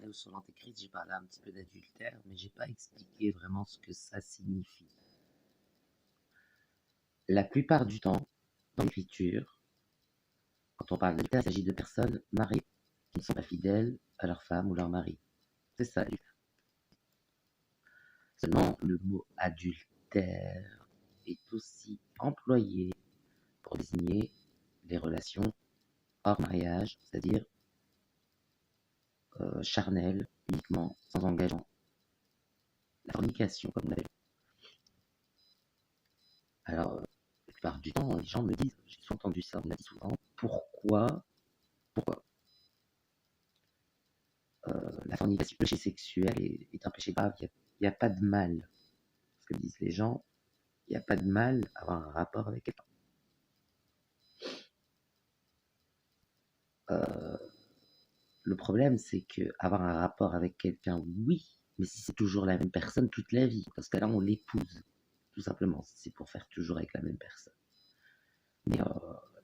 vidéo sur l'Antéchrist, j'ai parlé un petit peu d'adultère, mais j'ai pas expliqué vraiment ce que ça signifie. La plupart du temps, dans l'écriture, quand on parle d'adultère, il s'agit de personnes mariées qui ne sont pas fidèles à leur femme ou leur mari. C'est ça, l'adultère. Seulement, le mot adultère est aussi employé pour désigner les relations hors mariage, c'est-à-dire charnelles, uniquement, sans engagement. La fornication, comme on l'appelle. Alors, la plupart du temps, les gens me disent, j'ai souvent entendu ça, on m'a dit souvent, pourquoi la fornication, le péché sexuel est un péché grave, il n'y a pas de mal. Ce que disent les gens, il n'y a pas de mal à avoir un rapport avec quelqu'un. Le problème, c'est que avoir un rapport avec quelqu'un, oui, mais si c'est toujours la même personne toute la vie, parce que là, on l'épouse, tout simplement, c'est pour faire toujours avec la même personne. Mais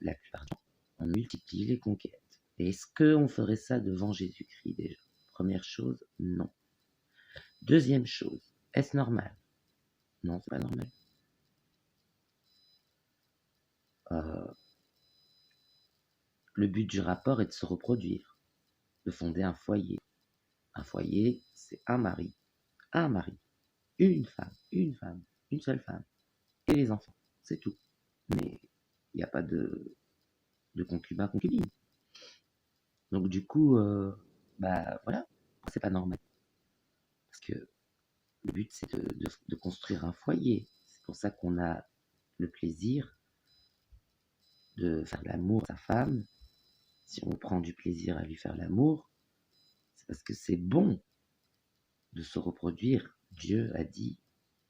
la plupart du temps, on multiplie les conquêtes. Et est-ce qu'on ferait ça devant Jésus-Christ déjà? Première chose, non. Deuxième chose, est-ce normal? Non, c'est pas normal. Le but du rapport est de se reproduire, de fonder un foyer. Un foyer, c'est un mari, une femme, une seule femme, et les enfants, c'est tout. Mais il n'y a pas de concubin, concubine. Donc du coup, voilà, c'est pas normal. Parce que le but, c'est de construire un foyer. C'est pour ça qu'on a le plaisir de faire l'amour à sa femme. Si on prend du plaisir à lui faire l'amour, c'est parce que c'est bon de se reproduire. Dieu a dit,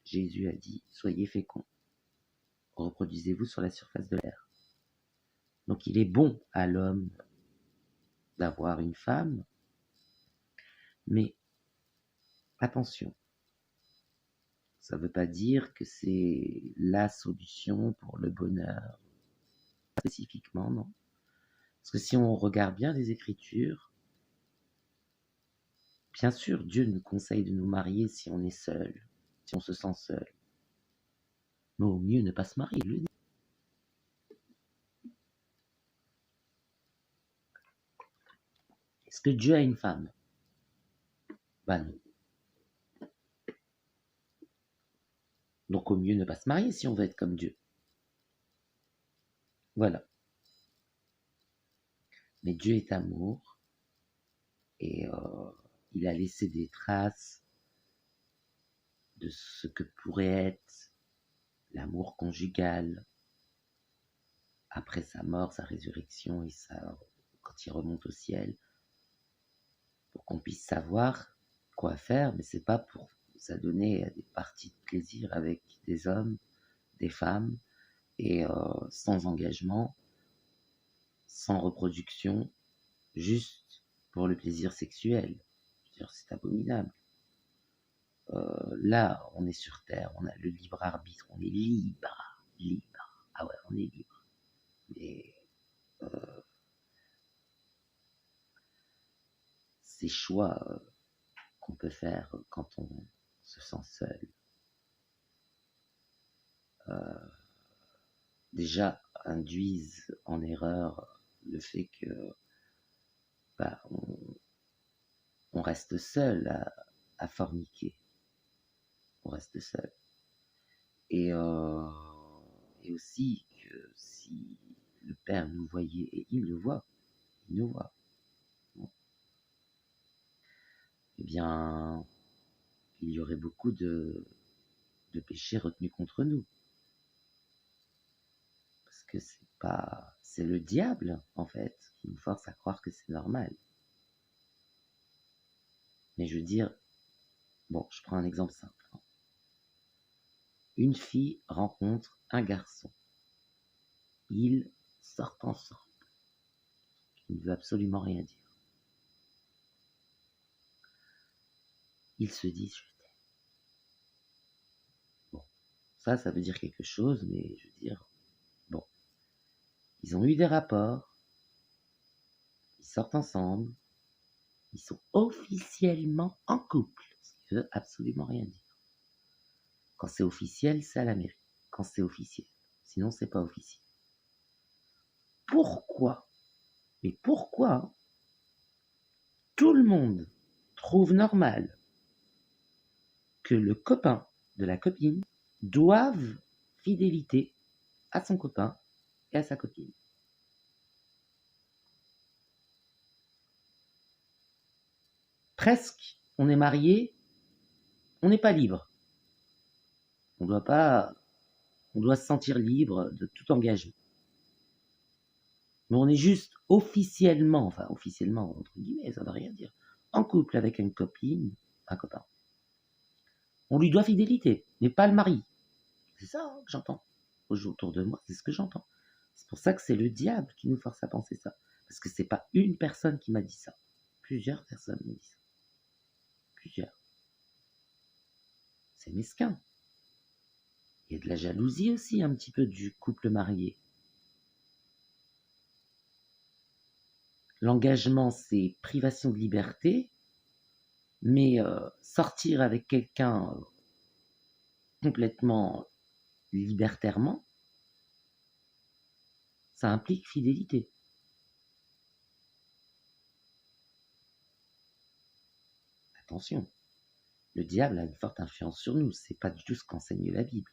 Jésus a dit, soyez féconds. Reproduisez-vous sur la surface de l'air. Donc il est bon à l'homme d'avoir une femme, mais attention, ça ne veut pas dire que c'est la solution pour le bonheur. Spécifiquement, non. Parce que si on regarde bien les Écritures, bien sûr, Dieu nous conseille de nous marier si on est seul, si on se sent seul. Mais au mieux, ne pas se marier, le dit. Est-ce que Dieu a une femme? Ben non. Donc au mieux, ne pas se marier si on veut être comme Dieu. Voilà. Mais Dieu est amour et il a laissé des traces de ce que pourrait être l'amour conjugal après sa mort, sa résurrection et quand il remonte au ciel, pour qu'on puisse savoir quoi faire, mais c'est pas pour s'adonner à des parties de plaisir avec des hommes, des femmes, et sans engagement, sans reproduction, juste pour le plaisir sexuel. Je veux dire, c'est abominable. Là, on est sur Terre, on a le libre arbitre, on est libre. Ah ouais, on est libre. Mais ces choix qu'on peut faire quand on se sent seul, déjà induisent en erreur le fait que on reste seul à forniquer. On reste seul. Et aussi que si le Père nous voyait, et il le voit, il nous voit, bon, eh bien, il y aurait beaucoup de péchés retenus contre nous. Parce que c'est le diable, en fait, qui nous force à croire que c'est normal. Mais je veux dire, bon, je prends un exemple simple. Une fille rencontre un garçon. Ils sortent ensemble. Il ne veut absolument rien dire. Ils se disent je t'aime. Bon, ça veut dire quelque chose, mais je veux dire, bon, ils ont eu des rapports, ils sortent ensemble, Ils sont officiellement en couple, ce qui veut absolument rien dire. Quand c'est officiel, c'est à la mairie. Quand c'est officiel. Sinon, c'est pas officiel. Pourquoi? Mais pourquoi tout le monde trouve normal que le copain de la copine doive fidélité à son copain et à sa copine? Presque, on est marié, on n'est pas libre. On doit se sentir libre de tout engagement. Mais on est juste officiellement, entre guillemets, ça ne veut rien dire, en couple avec une copine, un copain. On lui doit fidélité, mais pas le mari. C'est ça que j'entends. Autour de moi, c'est ce que j'entends. C'est pour ça que c'est le diable qui nous force à penser ça. Parce que c'est pas une personne qui m'a dit ça. Plusieurs personnes m'ont dit ça. Plusieurs. C'est mesquin. Il y a de la jalousie aussi, un petit peu, du couple marié. L'engagement, c'est privation de liberté, mais sortir avec quelqu'un complètement libertairement, ça implique fidélité. Attention, le diable a une forte influence sur nous, c'est pas du tout ce qu'enseigne la Bible.